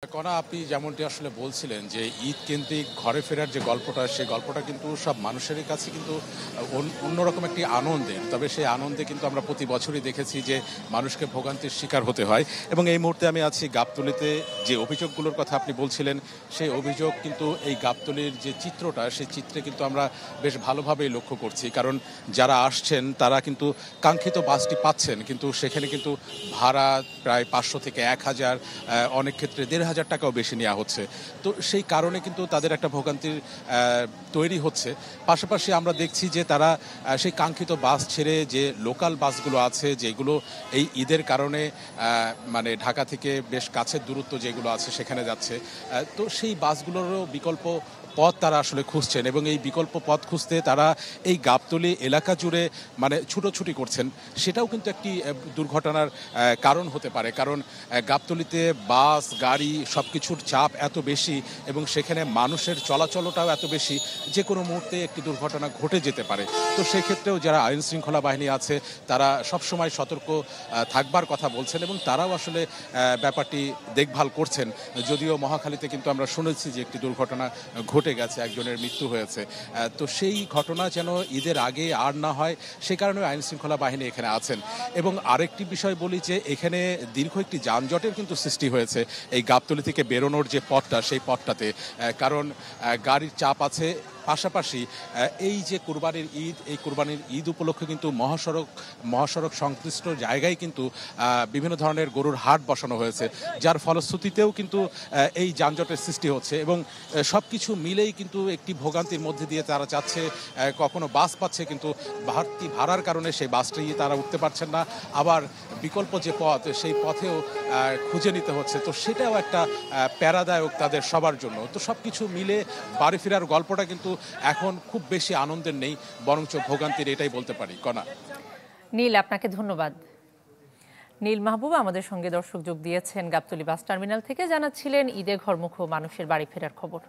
কণা, আপনি যেমনটি আসলে বলছিলেন যে ঈদ কেন্দ্রিক ঘরে ফেরার যে গল্পটা, সেই গল্পটা কিন্তু সব মানুষেরই কাছে কিন্তু অন্যরকম একটি আনন্দের। তবে সেই আনন্দে কিন্তু আমরা প্রতি বছরই দেখেছি যে মানুষকে ভোগান্তির শিকার হতে হয়। এবং এই মুহূর্তে আমি আছি গাবতলীতে। যে অভিযোগগুলোর কথা আপনি বলছিলেন, সেই অভিযোগ কিন্তু এই গাবতলীর যে চিত্রটা, সেই চিত্রে কিন্তু আমরা বেশ ভালোভাবেই লক্ষ্য করছি। কারণ যারা আসছেন তারা কিন্তু কাঙ্ক্ষিত বাসটি পাচ্ছেন, কিন্তু সেখানে কিন্তু ভাড়া প্রায় ৫০০ থেকে ১,০০০, অনেক ক্ষেত্রে ১,৫০০ টাকাও বেশি নেওয়া হচ্ছে। তো সেই কারণে কিন্তু তাদের একটা ভোগান্তির তৈরি হচ্ছে। পাশাপাশি আমরা দেখছি যে তারা সেই কাঙ্ক্ষিত বাস ছেড়ে যে লোকাল বাসগুলো আছে, যেগুলো এই ঈদের কারণে মানে ঢাকা থেকে বেশ কাছের দূরত্ব যেগুলো আছে সেখানে যাচ্ছে, তো সেই বাসগুলোরও বিকল্প পথ তারা আসলে খুঁজছেন। এবং এই বিকল্প পথ খুঁজতে তারা এই গাবতলী এলাকা জুড়ে মানে ছুটোছুটি করছেন। সেটাও কিন্তু একটি দুর্ঘটনার কারণ হতে পারে। কারণ গাবতলীতে বাস গাড়ি সব কিছুর চাপ এত বেশি এবং সেখানে মানুষের চলাচলটাও এত বেশি, যে কোনো মুহূর্তে একটি দুর্ঘটনা ঘটে যেতে পারে। তো সেক্ষেত্রেও যারা আইন শৃঙ্খলা বাহিনী আছে তারা সবসময় সতর্ক থাকবার কথা বলছেন এবং তারাও আসলে ব্যাপারটি দেখভাল করছেন। যদিও মহাখালীতে কিন্তু আমরা শুনেছি যে একটি দুর্ঘটনা ঘটে গেছে, একজনের মৃত্যু হয়েছে। তো সেই ঘটনা যেন ঈদের আগে আর না হয়, সে কারণে আইন শৃঙ্খলা বাহিনী এখানে আছেন। এবং আরেকটি বিষয় বলি যে এখানে দীর্ঘ একটি যানজটের কিন্তু সৃষ্টি হয়েছে এই গাবতলী থেকে বেরোনোর যে পথটা, সেই পথটাতে। কারণ গাড়ির চাপ আছে, পাশাপাশি এই যে কুরবানির ঈদ, এই কুরবানির ঈদ উপলক্ষে কিন্তু মহাসড়ক সংশ্লিষ্ট জায়গায় কিন্তু বিভিন্ন ধরনের গরুর হাট বসানো হয়েছে, যার ফলশ্রুতিতেও কিন্তু এই যানজটের সৃষ্টি হচ্ছে। এবং সব কিছু মিলেই কিন্তু একটি ভোগান্তির মধ্যে দিয়ে তারা যাচ্ছে। কখনো বাস পাচ্ছে, কিন্তু বাড়তি ভাড়ার কারণে সেই বাসটি তারা উঠতে পারছেন না। আবার বিকল্প যে পথ, সেই পথেও খুঁজে নিতে হচ্ছে। তো সেটাও একটা প্যারাদায়ক তাদের সবার জন্য। তো সব কিছু মিলে বাড়ি ফেরার গল্পটা কিন্তু এখন খুব বেশি আনন্দের নেই, বরঞ্চ ভোগান্তির, এটাই বলতে পারি। কণা। নীল, আপনাকে ধন্যবাদ। নীল মাহবুব আমাদের সঙ্গে দর্শক যোগ দিয়েছেন গাবতলী বাস টার্মিনাল থেকে, জানাচ্ছিলেন ঈদে ঘরমুখো মানুষের বাড়ি ফেরার খবর।